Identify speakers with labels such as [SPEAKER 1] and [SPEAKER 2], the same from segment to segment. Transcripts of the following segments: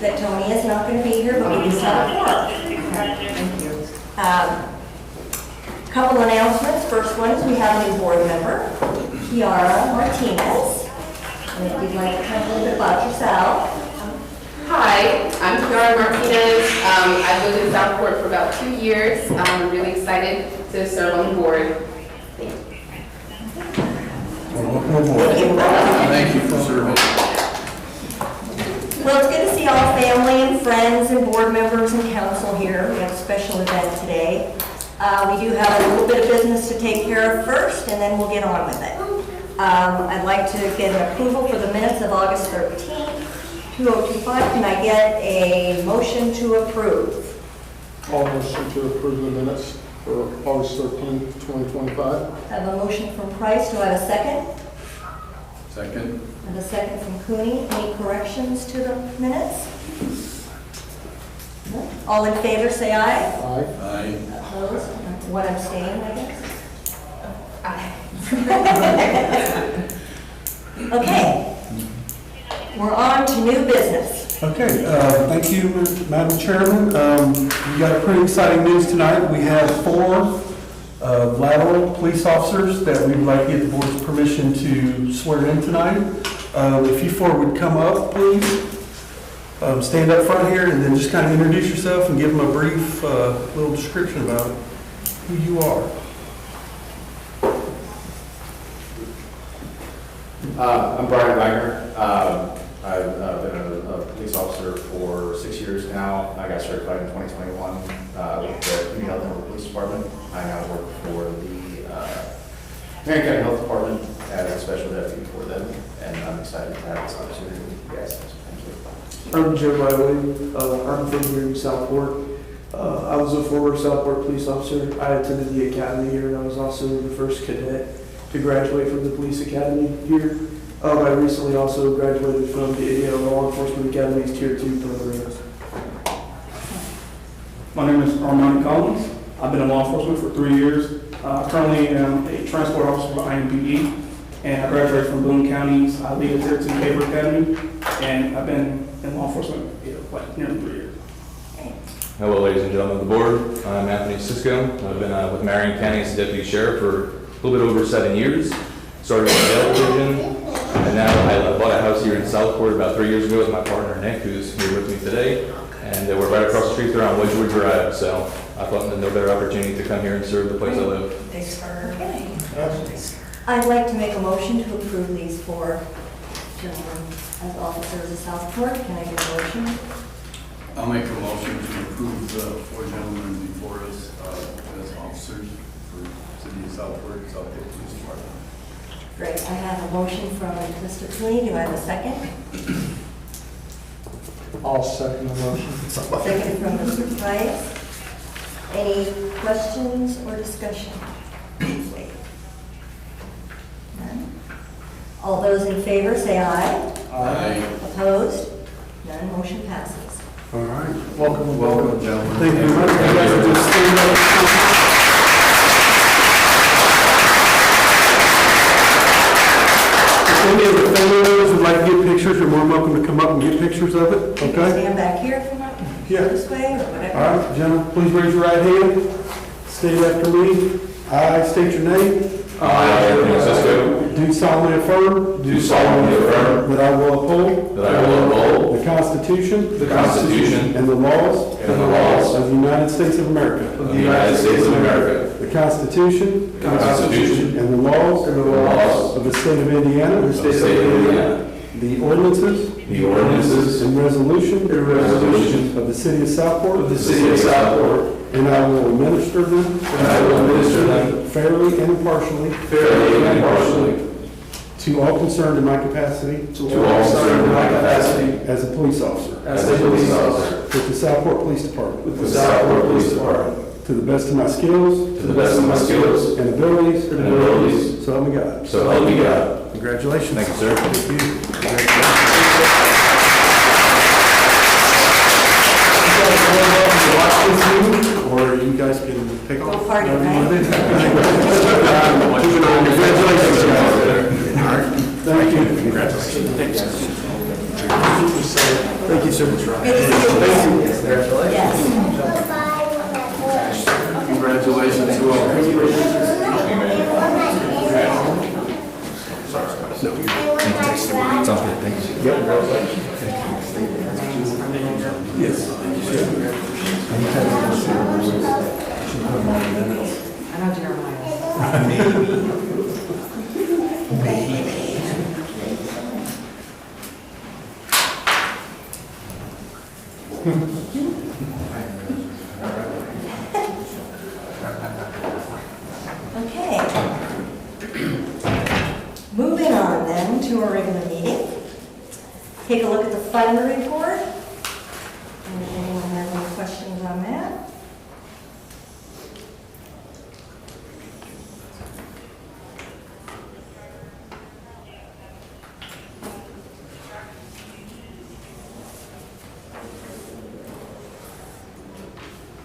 [SPEAKER 1] that Tony is not going to be here, but we do have a quorum.
[SPEAKER 2] Thank you.
[SPEAKER 1] Couple announcements. First one is we have a new board member, Kiara Martinez. And if you'd like to tell a little bit about yourself.
[SPEAKER 3] Hi, I'm Kiara Martinez. I've lived in Southport for about 2 years. I'm really excited to serve on the board. Thank you.
[SPEAKER 4] Thank you for serving.
[SPEAKER 1] Well, it's good to see all family and friends and board members and council here. We have a special event today. We do have a little bit of business to take care of first, and then we'll get on with it. I'd like to get an approval for the minutes of August 13th, 2025. Can I get a motion to approve?
[SPEAKER 5] All motion to approve the minutes for August 13th, 2025.
[SPEAKER 1] I have a motion from Price. Do I have a second?
[SPEAKER 4] Second.
[SPEAKER 1] And a second from Cooney. Any corrections to the minutes? No? All in favor, say aye.
[SPEAKER 5] Aye.
[SPEAKER 4] Aye.
[SPEAKER 1] Opposed? One abstain, I guess. Okay. We're on to new business.
[SPEAKER 6] Okay, thank you, Madam Chairman. We got pretty exciting news tonight. We have 4 lateral police officers that we'd like to get the board's permission to swear in tonight. If you 4 would come up, please. Stand up front here and then just kind of introduce yourself and give them a brief little description about who you are.
[SPEAKER 7] I'm Brian Wagner. I've been a police officer for 6 years now. I got certified in 2021 with the Community Health and Police Department. I now work for the Marion County Health Department as a special deputy for them, and I'm excited to have this opportunity with you guys. Thank you.
[SPEAKER 8] I'm Joe Riley. I'm from here in Southport. I was a former Southport police officer. I attended the academy here, and I was also the first cadet to graduate from the police academy here. I recently also graduated from the Indiana Law Enforcement Academy's Tier 2 program.
[SPEAKER 9] My name is Armand Collins. I've been in law enforcement for 3 years. I currently am a transport officer for IMPD, and I graduated from Boone County's Legal Tier 2 Paper Academy, and I've been in law enforcement like nearly 3 years.
[SPEAKER 10] Hello, ladies and gentlemen of the board. I'm Anthony Sisko. I've been with Marion County as a deputy sheriff for a little bit over 7 years. Started in the jail division, and now I bought a house here in Southport about 3 years ago with my partner Nick, who's here with me today. And we're right across the street there on Wedgewood Drive, so I thought there's no better opportunity to come here and serve the place I live.
[SPEAKER 1] Thanks for I'd like to make a motion to approve these 4 gentlemen as officers of Southport. Can I get a motion?
[SPEAKER 4] I'll make a motion to approve the 4 gentlemen before us as officers for City of Southport, Southport Police Department.
[SPEAKER 1] Great. I have a motion from Mr. Cooney. Do I have a second?
[SPEAKER 5] I'll second the motion.
[SPEAKER 1] Second from Mr. Price. Any questions or discussion? None? All those in favor say aye.
[SPEAKER 4] Aye.
[SPEAKER 1] Opposed? None. Motion passes.
[SPEAKER 6] All right.
[SPEAKER 4] Welcome, gentlemen.
[SPEAKER 6] Thank you very much. You guys are just stand up. If any of the family members would like to get pictures, you're more than welcome to come up and get pictures of it,
[SPEAKER 1] You can
[SPEAKER 6] okay?
[SPEAKER 1] stand back here if you want.
[SPEAKER 6] Yeah.
[SPEAKER 1] This way or whatever.
[SPEAKER 6] All right, gentlemen, please raise your right hand. State after me. I state your name.
[SPEAKER 10] I, Anthony Sisko,
[SPEAKER 6] Do solemnly affirm.
[SPEAKER 10] do solemnly affirm
[SPEAKER 6] That I will uphold.
[SPEAKER 10] that I will uphold
[SPEAKER 6] The Constitution.
[SPEAKER 10] the Constitution
[SPEAKER 6] And the laws.
[SPEAKER 10] and the laws
[SPEAKER 6] Of the United States of America.
[SPEAKER 10] of the United States of America,
[SPEAKER 6] The Constitution.
[SPEAKER 10] the Constitution
[SPEAKER 6] And the laws.
[SPEAKER 10] and the laws
[SPEAKER 6] Of the state of Indiana.
[SPEAKER 10] of the state of Indiana,
[SPEAKER 6] The ordinances.
[SPEAKER 10] the ordinances
[SPEAKER 6] And resolution. Of the city of Southport.
[SPEAKER 10] of the City of Southport,
[SPEAKER 6] And I will administer them.
[SPEAKER 10] and I will administer them
[SPEAKER 6] Fairly and impartially.
[SPEAKER 10] fairly and impartially
[SPEAKER 6] To all concerned in my capacity.
[SPEAKER 10] to all concerned in my capacity
[SPEAKER 6] As a police officer.
[SPEAKER 10] as a police officer
[SPEAKER 6] With the Southport Police Department.
[SPEAKER 10] with the Southport Police Department,
[SPEAKER 6] To the best of my skills.
[SPEAKER 10] to the best of my skills
[SPEAKER 6] And abilities.
[SPEAKER 10] and abilities,
[SPEAKER 6] So help me God.
[SPEAKER 10] so help me God.
[SPEAKER 6] Congratulations.
[SPEAKER 10] Thank you, sir.
[SPEAKER 6] Thank you. Or you guys can take off.
[SPEAKER 1] Go party,
[SPEAKER 6] Whatever you
[SPEAKER 1] right?
[SPEAKER 6] wanna do. Congratulations, guys. Thank you. Congratulations.
[SPEAKER 8] Thank you so much, Ryan.
[SPEAKER 1] Good to see you.
[SPEAKER 7] Congratulations.
[SPEAKER 1] Yes.
[SPEAKER 4] Congratulations to all.
[SPEAKER 10] Sounds good, thanks.
[SPEAKER 6] Yes.
[SPEAKER 3] I know Jeremiah.
[SPEAKER 1] Okay. Moving on then to our regular meeting. Take a look at the fund report. And anyone have any questions on that?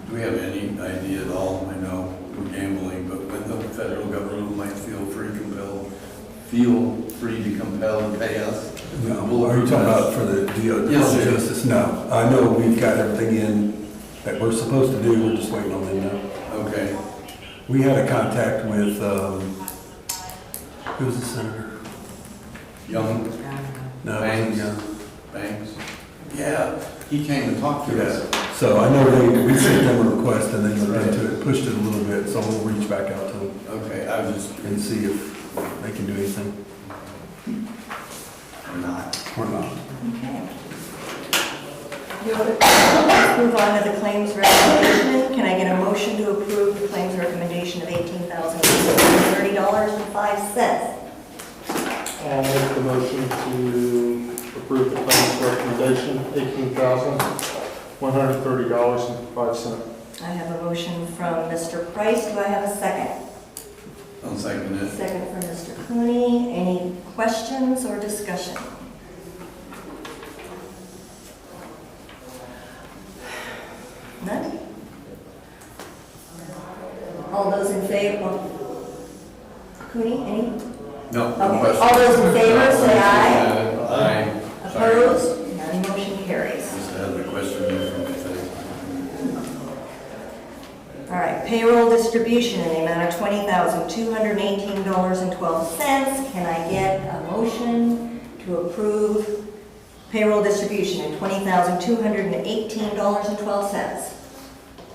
[SPEAKER 4] Do we have any idea at all? I know we're gambling, but when the federal government might feel free to compel and pay us?
[SPEAKER 6] No, are you talking about for the DO?
[SPEAKER 4] Yes, sir.
[SPEAKER 6] Justice? No, I know we've got everything in that we're supposed to do, we're just waiting on them now.
[SPEAKER 4] Okay.
[SPEAKER 6] We had a contact with, who was the senator?
[SPEAKER 4] Young
[SPEAKER 6] No, it
[SPEAKER 4] Banks.
[SPEAKER 6] wasn't Young.
[SPEAKER 4] Banks? Yeah, he came to talk to us.
[SPEAKER 6] Yeah, so I know we sent them a request and they looked into it, pushed it a little bit, so we'll reach back out to them
[SPEAKER 4] Okay, I was just
[SPEAKER 6] and see if they can do anything
[SPEAKER 4] not.
[SPEAKER 6] or not.
[SPEAKER 1] Okay. Let's move on to the claims recommendation. Can I get a motion to approve the claims recommendation of $18,630.05?
[SPEAKER 5] I'll make the motion to approve the claims recommendation, $18,130.05.
[SPEAKER 1] I have a motion from Mr. Price. Do I have a second?
[SPEAKER 4] I'll second it.
[SPEAKER 1] Second from Mr. Cooney. Any questions or discussion? None? All those in favor? Cooney, any?
[SPEAKER 4] No.
[SPEAKER 1] Okay.
[SPEAKER 4] question.
[SPEAKER 1] All those in favor, say aye.
[SPEAKER 4] Aye.
[SPEAKER 1] Opposed? None motion carries.
[SPEAKER 4] Just had the question there from the thing.
[SPEAKER 1] All right, payroll distribution in the amount of $20,218.12. Can I get a motion to approve payroll distribution in $20,218.12?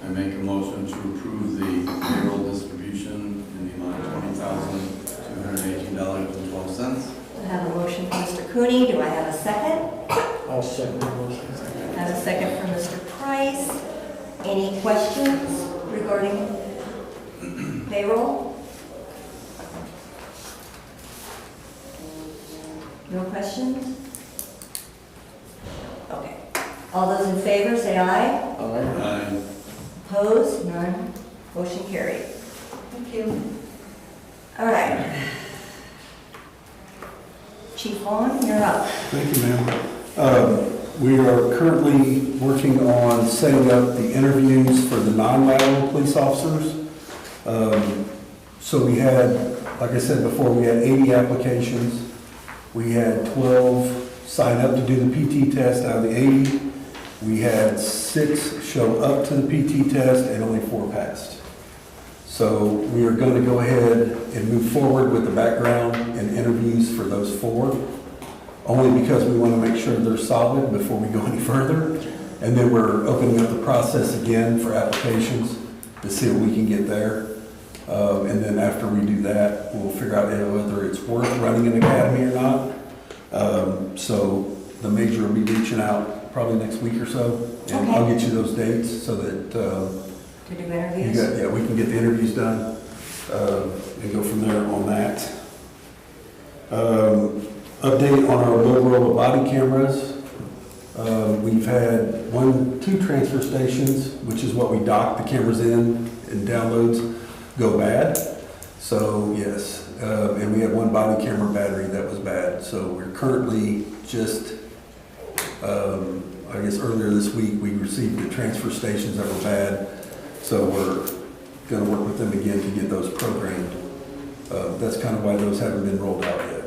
[SPEAKER 4] I make a motion to approve the payroll distribution in the amount of $20,218.12.
[SPEAKER 1] I have a motion from Mr. Cooney. Do I have a second?
[SPEAKER 5] I'll second the motion.
[SPEAKER 1] I have a second from Mr. Price. Any questions regarding payroll? No questions? Okay. All those in favor, say aye.
[SPEAKER 4] Aye.
[SPEAKER 1] Opposed? None. Motion carried. Thank you. All right. Chief Vaughn, you're up.
[SPEAKER 6] Thank you, ma'am. We are currently working on setting up the interviews for the non-lateral police officers. So we had, like I said before, we had 80 applications. We had 12 sign up to do the PT test out of the 80. We had 6 show up to the PT test and only 4 passed. So we are going to go ahead and move forward with the background and interviews for those 4, only because we want to make sure they're solid before we go any further. And then we're opening up the process again for applications to see what we can get there. And then after we do that, we'll figure out whether it's worth running an academy or not. So the major will be reaching out probably next week or so. And I'll get you those dates so that
[SPEAKER 1] To do interviews?
[SPEAKER 6] we can get the interviews done and go from there on that. Update on our Motorola body cameras. We've had 2 transfer stations, which is what we dock the cameras in and downloads, go bad. So yes, and we had 1 body camera battery that was bad. So we're currently just, I guess earlier this week, we received the transfer stations that were bad. So we're going to work with them again to get those programmed. That's kind of why those haven't been rolled out yet.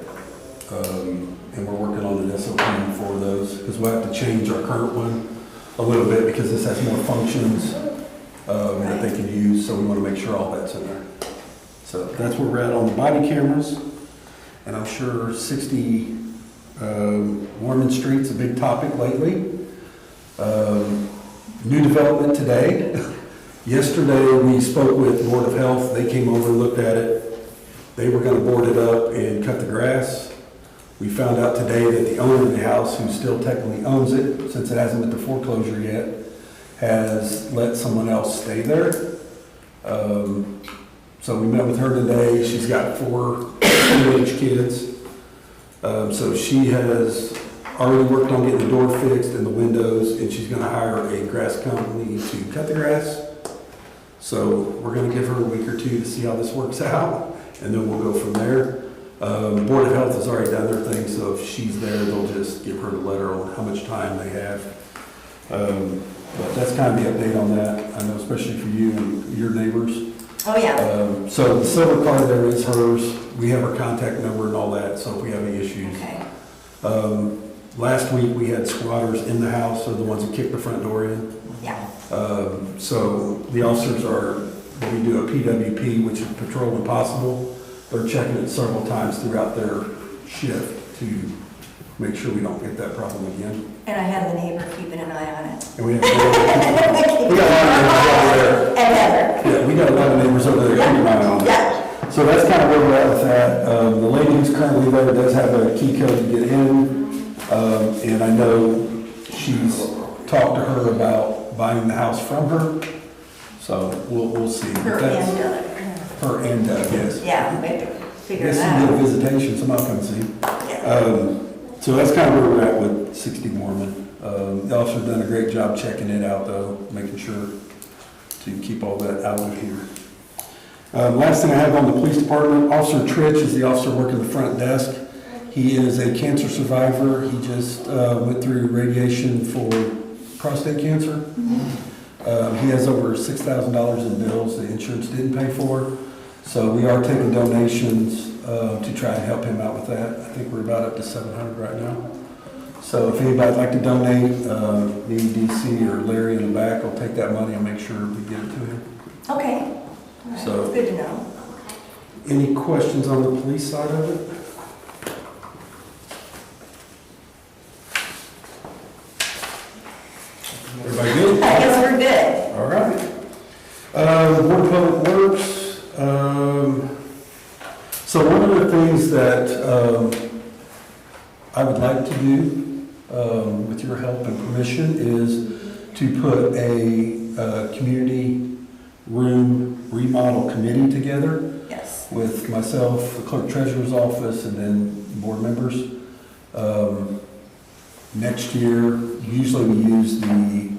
[SPEAKER 6] and we're working on an SOP for those, because we'll have to change our current one a little bit, because this has more functions that they can use, so we want to make sure all that's in there. So that's where we're at on the body cameras, and I'm sure 60 Warman Street's a big topic lately. New development today. Yesterday, we spoke with Board of Health. They came over and looked at it. They were going to board it up and cut the grass. We found out today that the owner of the house, who still technically owns it, since it hasn't been to foreclosure yet, has let someone else stay there. So we met with her today. She's got 4 teenage kids. So she has already worked on getting the door fixed and the windows, and she's going to hire a grass company to cut the grass. So we're going to give her a week or 2 to see how this works out, and then we'll go from there. Board of Health has already done their thing, so if she's there, they'll just give her the letter on how much time they have. But that's kind of the update on that. I know, especially for you and your neighbors.
[SPEAKER 1] Oh, yeah.
[SPEAKER 6] So the silver car there is hers. We have her contact number and all that, so if we have any issues.
[SPEAKER 1] Okay.
[SPEAKER 6] Last week, we had squatters in the house, so the ones who kicked the front door in.
[SPEAKER 1] Yeah.
[SPEAKER 6] So the officers we do a PWP, which is Patrol Impossible. They're checking it several times throughout their shift to make sure we don't get that problem again.
[SPEAKER 1] And I have the neighbor keeping an eye on it.
[SPEAKER 6] And we got a lot of neighbors over there.
[SPEAKER 1] And Heather.
[SPEAKER 6] Yeah, we got a lot of neighbors over there keeping an eye on it.
[SPEAKER 1] Yeah.
[SPEAKER 6] So that's kind of where we're at with that. The lady who's currently there does have a key code to get in. And I know she's talked to her about buying the house from her. So we'll see.
[SPEAKER 1] Her
[SPEAKER 6] That's-
[SPEAKER 1] and
[SPEAKER 6] Her and yes.
[SPEAKER 1] yeah, maybe
[SPEAKER 6] I
[SPEAKER 1] figure
[SPEAKER 6] guess
[SPEAKER 1] that
[SPEAKER 6] you get a
[SPEAKER 1] out.
[SPEAKER 6] visitation, somebody come see.
[SPEAKER 1] Yeah.
[SPEAKER 6] So that's kind of where we're at with 60 Mormon. The officer's done a great job checking it out though, making sure to keep all that out of here. Last thing I have on the police department, Officer Tritch is the officer working the front desk. He is a cancer survivor. He just went through radiation for prostate cancer. He has over $6,000 in bills the insurance didn't pay for. So we are taking donations to try and help him out with that. I think we're about up to 700 right now. So if anybody'd like to donate, me, DC, or Larry in the back will take that money and make sure we get it to him.
[SPEAKER 1] Okay. All right.
[SPEAKER 6] So-
[SPEAKER 1] It's good to know.
[SPEAKER 6] Any questions on the police side of it? Everybody good?
[SPEAKER 1] I guess we're good.
[SPEAKER 6] All right. The Board of Public Works. So one of the things that I would like to do, with your help and permission, is to put a community room remodel committee together
[SPEAKER 1] Yes.
[SPEAKER 6] with myself, the clerk treasurer's office, and then board members. Next year, usually we use the,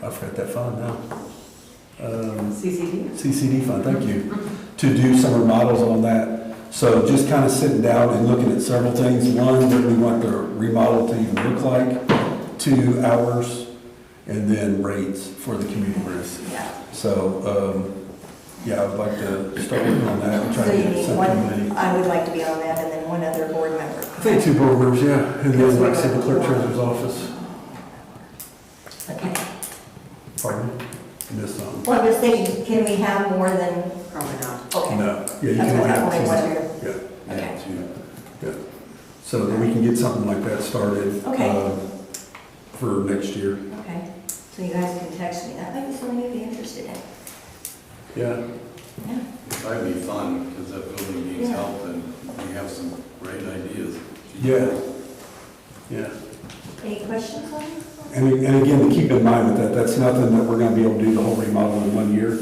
[SPEAKER 6] I forgot that fund now. CCD fund, thank you, to do some remodels on that. So just kind of sitting down and looking at several things. One, what we want the remodel to even look like. 2, hours, and then rates for the community room.
[SPEAKER 1] Yeah.
[SPEAKER 6] So, yeah, I would like to start working on that and try
[SPEAKER 1] So
[SPEAKER 6] to
[SPEAKER 1] you
[SPEAKER 6] get
[SPEAKER 1] need
[SPEAKER 6] something
[SPEAKER 1] one,
[SPEAKER 6] ready.
[SPEAKER 1] I would like to be on that, and then one other board member.
[SPEAKER 6] I think 2 board members, yeah, and then like I said, the clerk treasurer's office.
[SPEAKER 1] Okay.
[SPEAKER 6] Pardon me? Missed something.
[SPEAKER 1] Well, I'm just thinking, can we have more than? Probably not. Okay.
[SPEAKER 6] No, yeah, you
[SPEAKER 1] That's
[SPEAKER 6] can
[SPEAKER 1] what I
[SPEAKER 6] only have
[SPEAKER 1] wondered.
[SPEAKER 6] 2. Yeah,
[SPEAKER 1] Okay.
[SPEAKER 6] yeah. So that we can get something like that started.
[SPEAKER 1] Okay.
[SPEAKER 6] For next year.
[SPEAKER 1] Okay. So you guys can text me. That might be something you'd be interested in.
[SPEAKER 6] Yeah.
[SPEAKER 1] Yeah.
[SPEAKER 4] That'd be fun, because that building needs
[SPEAKER 1] Yeah.
[SPEAKER 4] help, and we have some great ideas.
[SPEAKER 6] Yeah. Yeah.
[SPEAKER 1] Any questions on it?
[SPEAKER 6] And again, to keep in mind with that, that's nothing that we're gonna be able to do the whole remodel in 1 year.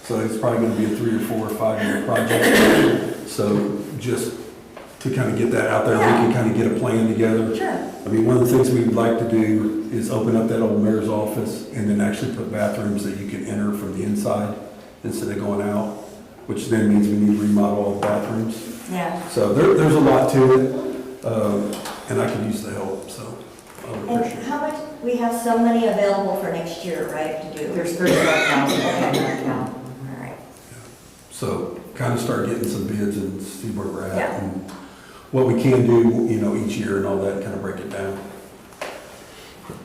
[SPEAKER 6] So it's probably gonna be a 3 or 4 or 5 year project. So just to kind of get that out there, we can kind of get a plan together.
[SPEAKER 1] Sure.
[SPEAKER 6] I mean, one of the things we'd like to do is open up that old mayor's office and then actually put bathrooms that you can enter from the inside instead of going out, which then means we need to remodel all the bathrooms.
[SPEAKER 1] Yeah.
[SPEAKER 6] So there's a lot to it, and I could use the help, so I would
[SPEAKER 1] And
[SPEAKER 6] appreciate it.
[SPEAKER 1] how much, we have some money available for next year, right, to do?
[SPEAKER 2] There's 35,000 in
[SPEAKER 1] Okay.
[SPEAKER 2] that account.
[SPEAKER 1] All right.
[SPEAKER 6] So kind of start getting some bids and see where we're at.
[SPEAKER 1] Yeah.
[SPEAKER 6] And what we can do, each year and all that, kind of break it down.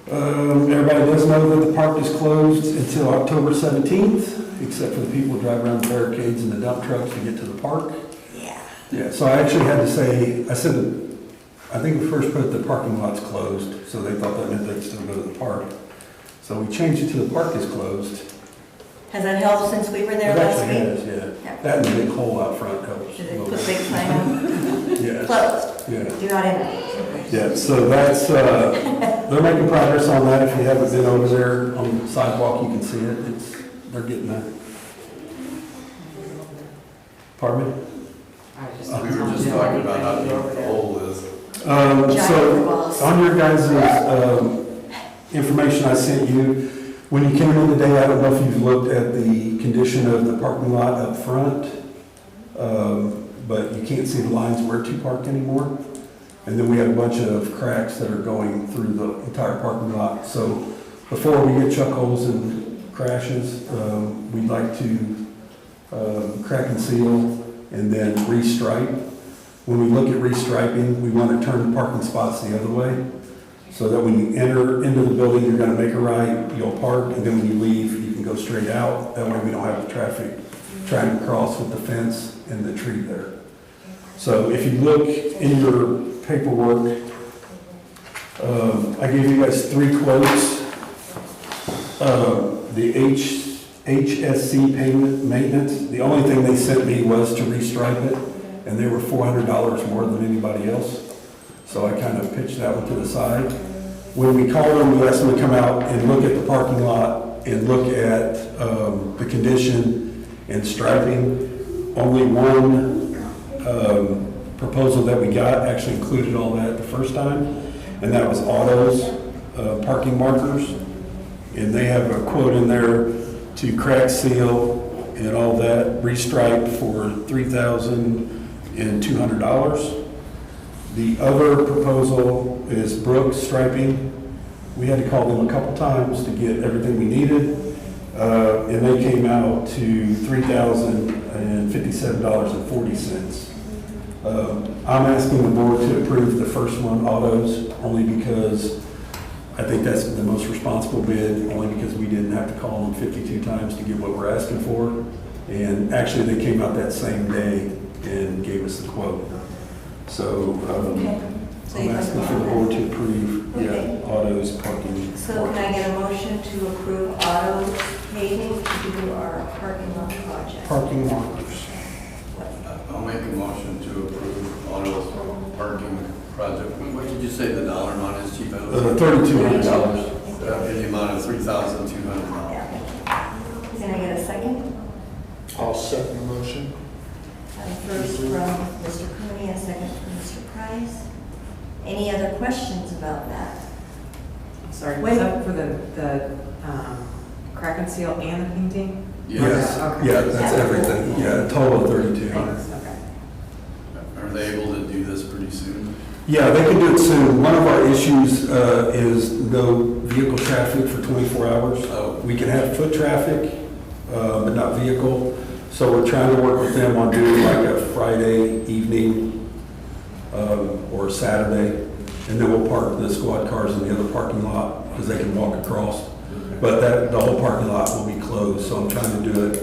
[SPEAKER 6] Everybody does know that the park is closed until October 17th, except for the people who drive around the barricades and the dump trucks to get to the park.
[SPEAKER 1] Yeah.
[SPEAKER 6] Yeah, so I actually had to say, I think we first put the parking lots closed, so they thought that meant they'd still go to the park. So we changed it to the park is closed.
[SPEAKER 1] Has that helped since we were there
[SPEAKER 6] It
[SPEAKER 1] last
[SPEAKER 6] actually
[SPEAKER 1] week?
[SPEAKER 6] has, yeah.
[SPEAKER 1] Yeah.
[SPEAKER 6] That and the big hole out front helps.
[SPEAKER 1] Did
[SPEAKER 6] a
[SPEAKER 1] they
[SPEAKER 6] little
[SPEAKER 1] put
[SPEAKER 6] bit.
[SPEAKER 1] big sign on?
[SPEAKER 6] Yes.
[SPEAKER 1] Closed.
[SPEAKER 6] Yeah.
[SPEAKER 1] Do not enter.
[SPEAKER 6] Yeah, so that's, they're making progress on that. If you haven't been over there on the sidewalk, you can see it. They're getting there. Pardon me?
[SPEAKER 4] We were just talking about how deep the hole is.
[SPEAKER 6] So, on your guys' information I sent you, when you came in today, I don't know if you've looked at the condition of the parking lot up front, but you can't see the lines where to park anymore. And then we have a bunch of cracks that are going through the entire parking lot. So before we get chuck holes and crashes, we'd like to crack and seal and then restripe. When we look at restriping, we want to turn the parking spots the other way, so that when you enter into the building, you're going to make a right, you'll park, and then when you leave, you can go straight out. That way we don't have the traffic trying to cross with the fence and the tree there. So if you look in your paperwork, I gave you guys 3 quotes. The HSC payment maintenance, the only thing they sent me was to restripe it, and they were $400 more than anybody else. So I kind of pitched that one to the side. When we called them, we asked them to come out and look at the parking lot and look at the condition and striping. Only one proposal that we got actually included all that the first time, and that was Auto's parking markers. And they have a quote in there to crack, seal, and all that, restripe for $3,200. The other proposal is Brooks striping. We had to call them a couple times to get everything we needed, and they came out to $3,057.40. I'm asking the board to approve the first one, Autos, only because I think that's the most responsible bid, only because we didn't have to call them 52 times to get what we're asking for. And actually, they came out that same day and gave us the quote. So I'm asking for the board to approve, Auto's parking.
[SPEAKER 1] So can I get a motion to approve Auto's paving to do our parking lot project?
[SPEAKER 6] Parking markers.
[SPEAKER 4] I'll make a motion to approve Auto's parking project. What did you say the dollar amount is, Chief?
[SPEAKER 6] $3,200.
[SPEAKER 4] In the amount of $3,200.
[SPEAKER 1] Yeah. Can I get a second?
[SPEAKER 5] I'll second the motion.
[SPEAKER 1] First from Mr. Cooney, and second from Mr. Price. Any other questions about that?
[SPEAKER 2] Sorry,
[SPEAKER 1] Wait.
[SPEAKER 2] was that for the crack and seal and the painting?
[SPEAKER 6] Yes,
[SPEAKER 2] Okay.
[SPEAKER 6] yeah, that's everything. Yeah, a total of 32.
[SPEAKER 2] Thanks, okay.
[SPEAKER 4] Are they able to do this pretty soon?
[SPEAKER 6] Yeah, they can do it soon. One of our issues is no vehicle traffic for 24 hours.
[SPEAKER 4] Oh.
[SPEAKER 6] We can have foot traffic, but not vehicle. So we're trying to work with them on doing like a Friday evening or a Saturday, and then we'll park the squad cars in the other parking lot because they can walk across. But the whole parking lot will be closed, so I'm trying to do it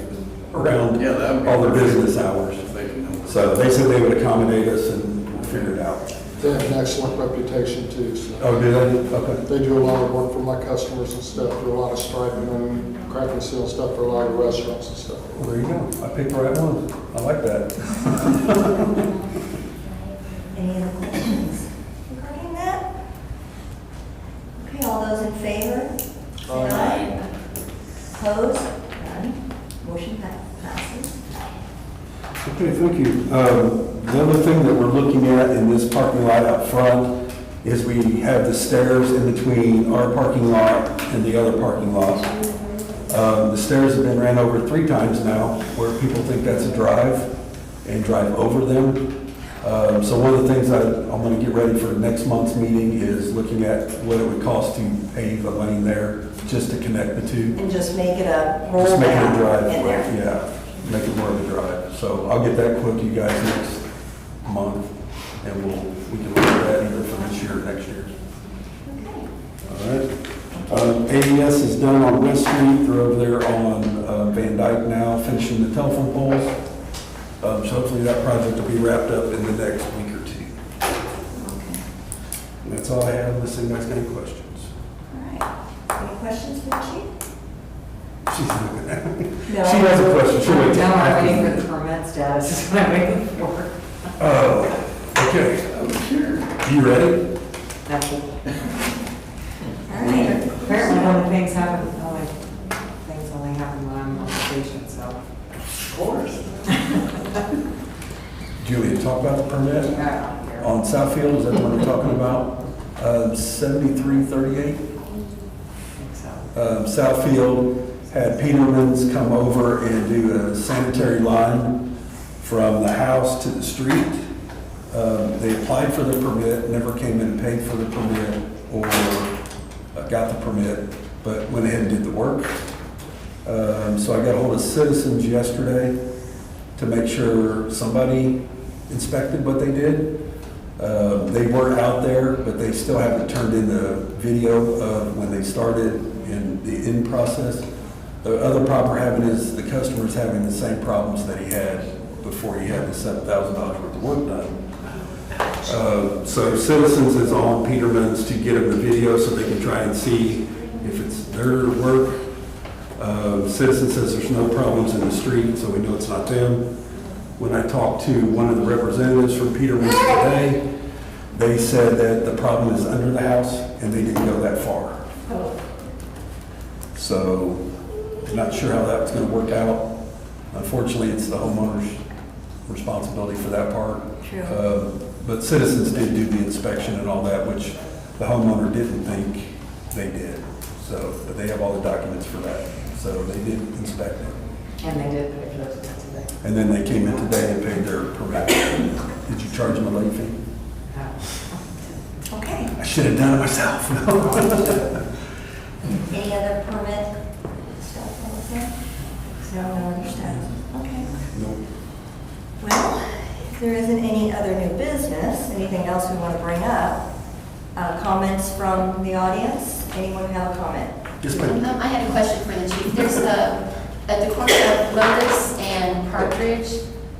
[SPEAKER 6] around
[SPEAKER 4] Yeah, that would be
[SPEAKER 6] all the
[SPEAKER 4] perfect.
[SPEAKER 6] business hours.
[SPEAKER 4] If they can help us.
[SPEAKER 6] So they said they would accommodate us and we'll figure it out.
[SPEAKER 5] They have an excellent reputation too, so.
[SPEAKER 6] Oh, do they? Okay.
[SPEAKER 5] They do a lot of work for my customers and stuff, do a lot of striping and crack and seal stuff for a lot of restaurants and stuff.
[SPEAKER 6] Well, there you go. I picked the right one. I like that.
[SPEAKER 1] Any other questions regarding that? Okay, all those in favor? Say aye. Opposed? None. Motion passes.
[SPEAKER 6] Okay, thank you. The other thing that we're looking at in this parking lot out front is we have the stairs in between our parking lot and the other parking lot. The stairs have been ran over 3 times now, where people think that's a drive and drive over them. So one of the things I'm going to get ready for next month's meeting is looking at what it would cost to pave a lane there, just to connect the two.
[SPEAKER 1] And just make it a roll
[SPEAKER 6] Just make it a
[SPEAKER 1] down
[SPEAKER 6] driveway,
[SPEAKER 1] in there.
[SPEAKER 6] yeah. make it more of a drive. So I'll get that quote to you guys next month, and we can look at that either for this year or next year. All right. AES is done on West Street. They're over there on Van Dyke now, finishing the telephone poles. So hopefully that project will be wrapped up in the next week or two. And that's all I have, unless anybody's got any questions.
[SPEAKER 1] All right. Any questions for the chief?
[SPEAKER 6] She's looking at me.
[SPEAKER 2] No.
[SPEAKER 6] She has a question. She'll wait till
[SPEAKER 2] No, I'm
[SPEAKER 6] after.
[SPEAKER 2] waiting for the permit status, is what I'm waiting for.
[SPEAKER 6] Oh, okay. You ready?
[SPEAKER 2] That's it.
[SPEAKER 1] All right.
[SPEAKER 2] Apparently, only things only happen when I'm on vacation, so. Of course.
[SPEAKER 6] Julia, talk about the permit on Southfield. Is that what we're talking about? 7338. Southfield had Peterman's come over and do a sanitary line from the house to the street. They applied for the permit, never came in and paid for the permit or got the permit, but went ahead and did the work. So I got a hold of citizens yesterday to make sure somebody inspected what they did. They were out there, but they still haven't turned in the video of when they started in the end process. The other problem we're having is the customer's having the same problems that he had before he had the $7,000 worth of work done. So Citizens is on Peterman's to get them the video so they can try and see if it's their work. Citizen says there's no problems in the street, so we know it's not them. When I talked to one of the representatives from Peterman's today, they said that the problem is under the house and they didn't go that far. So, not sure how that's going to work out. Unfortunately, it's the homeowner's responsibility for that part.
[SPEAKER 1] True.
[SPEAKER 6] But Citizens did do the inspection and all that, which the homeowner didn't think they did. So, but they have all the documents for that. So they did inspect it.
[SPEAKER 2] And they did pay for those today.
[SPEAKER 6] And then they came in today and paid their permit. Did you charge them a late fee?
[SPEAKER 1] Okay.
[SPEAKER 6] I should have done it myself.
[SPEAKER 1] Any other permit stuff, Melissa? No other stuff? Okay.
[SPEAKER 6] Nope.
[SPEAKER 1] Well, if there isn't any other new business, anything else we want to bring up? Comments from the audience? Anyone have a comment?
[SPEAKER 6] Just put
[SPEAKER 11] I had a question for the chief. There's at the corner of Lotus and Partridge,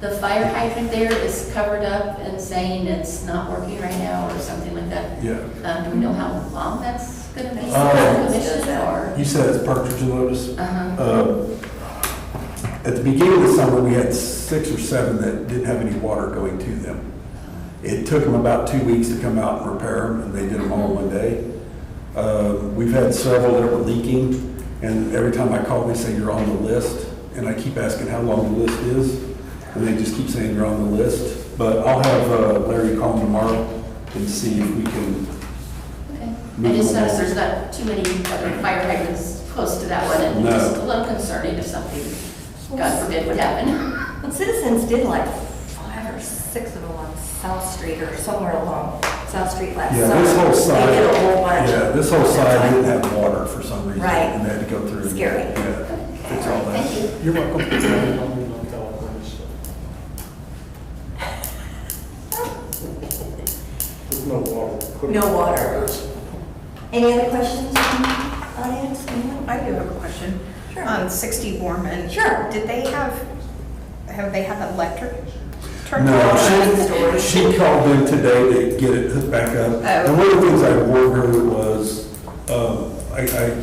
[SPEAKER 11] the fire hydrant there is covered up and saying it's not working right now or something like that.
[SPEAKER 6] Yeah.
[SPEAKER 11] Do we know how long that's going to be?
[SPEAKER 1] Commission
[SPEAKER 11] Or?
[SPEAKER 6] You said it's Partridge and Lotus?
[SPEAKER 11] Uh-huh.
[SPEAKER 6] At the beginning of the summer, we had 6 or 7 that didn't have any water going to them. It took them about 2 weeks to come out and repair them, and they did them all in one day. We've had several that were leaking, and every time I call, they say you're on the list, and I keep asking how long the list is, and they just keep saying you're on the list. But I'll have Larry call them tomorrow and see if we can.
[SPEAKER 11] Okay. I just noticed there's not too many other fire hydrants close to that one, and
[SPEAKER 6] No.
[SPEAKER 11] just a little concerning if something, God forbid, would happen.
[SPEAKER 1] Well, Citizens did like 5 or 6 of them on South Street or somewhere along South Street last
[SPEAKER 6] Yeah,
[SPEAKER 1] summer.
[SPEAKER 6] this whole side.
[SPEAKER 1] They did a whole bunch.
[SPEAKER 6] Yeah, this whole side didn't have water for some reason.
[SPEAKER 1] Right.
[SPEAKER 6] And they had to go through.
[SPEAKER 1] Scary.
[SPEAKER 6] Yeah, fix all that.
[SPEAKER 11] Thank you.
[SPEAKER 5] You're welcome. There's no water.
[SPEAKER 1] No water. Any other questions from the audience? Anyone?
[SPEAKER 12] I do have a question.
[SPEAKER 1] Sure.
[SPEAKER 12] On 60 Borman.
[SPEAKER 1] Sure.
[SPEAKER 12] Did they have they had electric turned
[SPEAKER 6] No,
[SPEAKER 12] on?
[SPEAKER 6] she called in today to get it hooked back up.
[SPEAKER 12] Oh.
[SPEAKER 6] And one of the things I warned her was,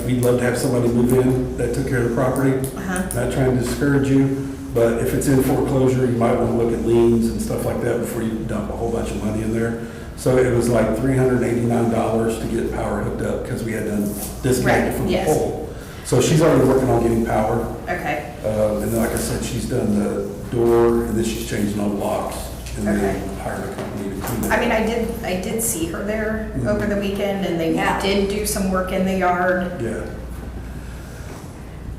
[SPEAKER 6] we'd love to have somebody move in that took care of the property.
[SPEAKER 12] Uh-huh.
[SPEAKER 6] Not trying to discourage you, but if it's in foreclosure, you might want to look at liens and stuff like that before you dump a whole bunch of money in there. So it was like $389 to get power hooked up because we had to disconnect it from the
[SPEAKER 12] Right, yes.
[SPEAKER 6] pole. So she's already working on getting power.
[SPEAKER 12] Okay.
[SPEAKER 6] And then, like I said, she's done the door, and then she's changing all the locks, and
[SPEAKER 12] Okay.
[SPEAKER 6] then hired a company to clean it.
[SPEAKER 12] I mean, I did see her there
[SPEAKER 6] Mhm.
[SPEAKER 12] over the weekend, and they
[SPEAKER 1] Yeah.
[SPEAKER 12] did do some work in the yard.
[SPEAKER 6] Yeah.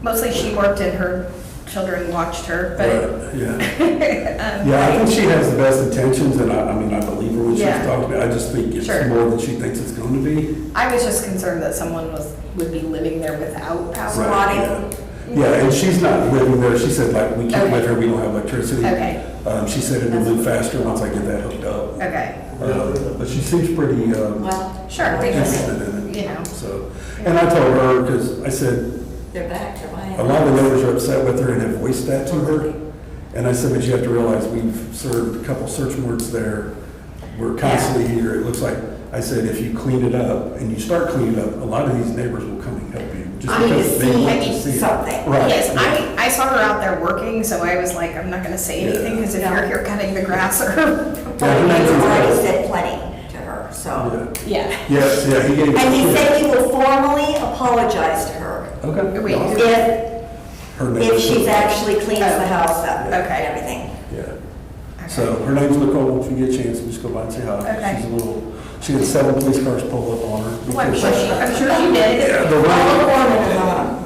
[SPEAKER 12] Mostly she worked and her children watched her, but
[SPEAKER 6] Right, yeah. Yeah, I think she has the best intentions, and I mean, I believe her when she's
[SPEAKER 12] Yeah.
[SPEAKER 6] talking to me. I just think it's
[SPEAKER 12] Sure.
[SPEAKER 6] more than she thinks it's going to be.
[SPEAKER 12] I was just concerned that someone would be living there without power.
[SPEAKER 1] Squatting.
[SPEAKER 6] Yeah. Yeah, and she's not living there. She said, like, we can't live here, we don't have electricity.
[SPEAKER 12] Okay.
[SPEAKER 6] She said it'll move faster once I get that hooked up.
[SPEAKER 12] Okay.
[SPEAKER 6] But she seems pretty
[SPEAKER 1] Well,
[SPEAKER 12] Sure.
[SPEAKER 6] interested in it.
[SPEAKER 12] You know.
[SPEAKER 6] So, and I told her, because I said,
[SPEAKER 1] they're back to mine.
[SPEAKER 6] a lot of the neighbors are upset with her and have voiced that to her. And I said, but you have to realize we've served a couple search warrants there. We're constantly here. It looks like, I said, if you clean it up and you start cleaning it up, a lot of these neighbors will come and help you. Just
[SPEAKER 1] I need to
[SPEAKER 6] because they
[SPEAKER 1] see
[SPEAKER 6] want to see it.
[SPEAKER 1] something.
[SPEAKER 6] Right.
[SPEAKER 12] Yes, I saw her out there working, so I was like, I'm not gonna say anything, because if you're here cutting the grass or.
[SPEAKER 6] Yeah, her name's
[SPEAKER 1] He's already
[SPEAKER 6] Isabel.
[SPEAKER 1] said plenty to her, so.
[SPEAKER 6] Yeah.
[SPEAKER 12] Yeah.
[SPEAKER 6] Yes, yeah, he gave.
[SPEAKER 1] And he said he will formally apologize to her
[SPEAKER 6] Okay.
[SPEAKER 12] Wait,
[SPEAKER 6] Awesome. Her name
[SPEAKER 1] if
[SPEAKER 6] is
[SPEAKER 1] she's
[SPEAKER 6] Nicole.
[SPEAKER 1] actually cleans the house up and
[SPEAKER 12] Okay.
[SPEAKER 1] everything.
[SPEAKER 6] Yeah. So her name's Nicole. If you get a chance, just go by and say hi.
[SPEAKER 12] Okay.
[SPEAKER 6] She's a little, she had 7 police cars pull up on her.
[SPEAKER 12] Well, I'm sure you did.
[SPEAKER 6] Yeah, the
[SPEAKER 1] All
[SPEAKER 6] rain.
[SPEAKER 1] the foremen is on.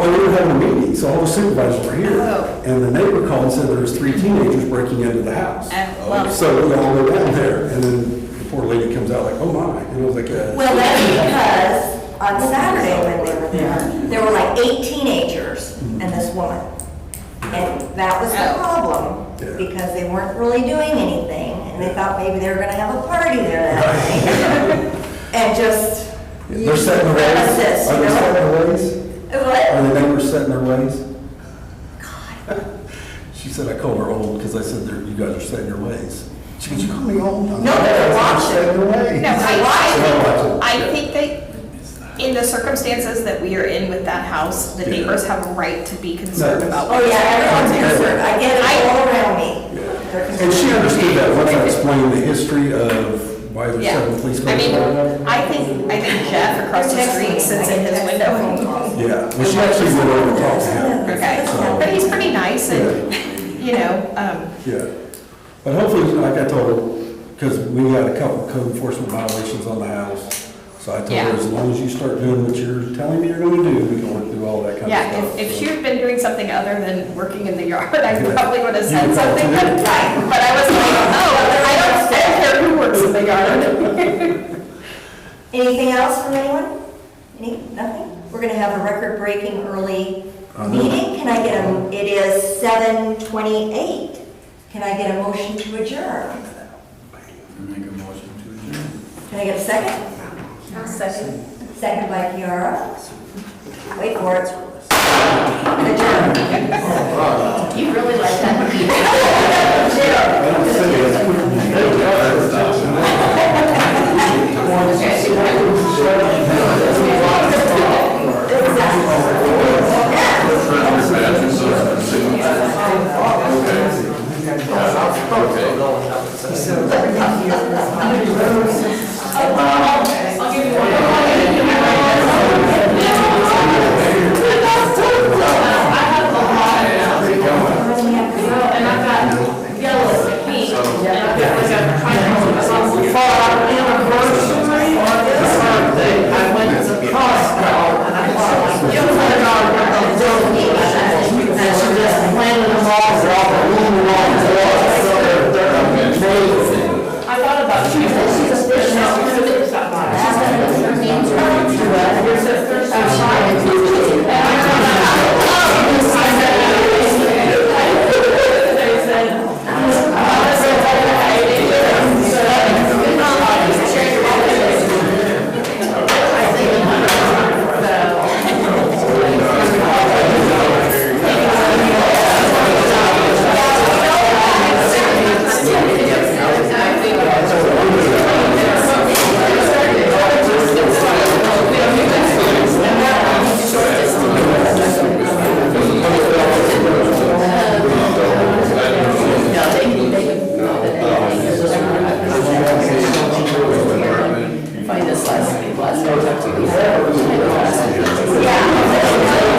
[SPEAKER 6] Well, we were having a meeting, so all the supervisors were here.
[SPEAKER 12] Oh.
[SPEAKER 6] And the neighbor called and said there was 3 teenagers breaking into the house.
[SPEAKER 12] Well,
[SPEAKER 6] So we all go down there, and then the poor lady comes out like, oh my, and I was like,
[SPEAKER 1] Well, that's because on Saturday when they were there were like 8 teenagers and this woman. And that was the problem,
[SPEAKER 6] Yeah.
[SPEAKER 1] because they weren't really doing anything, and they thought maybe they were gonna have a party there that night. And just.
[SPEAKER 6] they're setting their ways.
[SPEAKER 1] Premises,
[SPEAKER 6] Are
[SPEAKER 1] you
[SPEAKER 6] they
[SPEAKER 1] know?
[SPEAKER 6] setting their ways?
[SPEAKER 1] What?
[SPEAKER 6] Are the neighbors setting their ways? She said I called her old because I said you guys are setting your ways. She goes, you call me old?
[SPEAKER 1] No, they're watching.
[SPEAKER 6] Setting their ways.
[SPEAKER 12] no,
[SPEAKER 6] They're watching.
[SPEAKER 12] I think that in the circumstances that we are in with that house, the
[SPEAKER 6] Yeah.
[SPEAKER 12] neighbors have a right to be concerned
[SPEAKER 6] No.
[SPEAKER 12] about.
[SPEAKER 1] Oh, yeah, everyone's concerned. I get it all around me. They're
[SPEAKER 6] And
[SPEAKER 1] concerned.
[SPEAKER 6] she understood that once I explained the history of why there's
[SPEAKER 12] Yeah.
[SPEAKER 6] 7 police
[SPEAKER 12] I
[SPEAKER 6] cars.
[SPEAKER 12] mean, I think Jeff across the street sits in his window.
[SPEAKER 6] Yeah, well, she actually went over and talked to him.
[SPEAKER 12] Okay,
[SPEAKER 6] So-
[SPEAKER 12] but he's pretty nice and, you know,
[SPEAKER 6] Yeah, but hopefully, like I told her, because we had a couple code enforcement violations on the house. So I told
[SPEAKER 12] Yeah.
[SPEAKER 6] her, as long as you start doing what you're telling me you're gonna do, we can work through all that kind of
[SPEAKER 12] yeah,
[SPEAKER 6] stuff.
[SPEAKER 12] if
[SPEAKER 6] So-
[SPEAKER 12] she had been doing something other than working in the yard, I
[SPEAKER 6] Yeah.
[SPEAKER 12] probably would have
[SPEAKER 6] You
[SPEAKER 12] said
[SPEAKER 6] would have
[SPEAKER 12] something.
[SPEAKER 6] told
[SPEAKER 12] But
[SPEAKER 6] her.
[SPEAKER 12] I was like, oh, I don't care who works in the yard.
[SPEAKER 1] Anything else from anyone? Nothing? We're gonna have a record-breaking early meeting. Can I get it is 7:28. Can I get a motion to adjourn?
[SPEAKER 4] Make a motion to adjourn.
[SPEAKER 1] Can I get a second?
[SPEAKER 11] Second.
[SPEAKER 1] Second by Kiara. Wait for it. Adjourn.
[SPEAKER 11] You really like that. Find this last.
[SPEAKER 1] Yeah.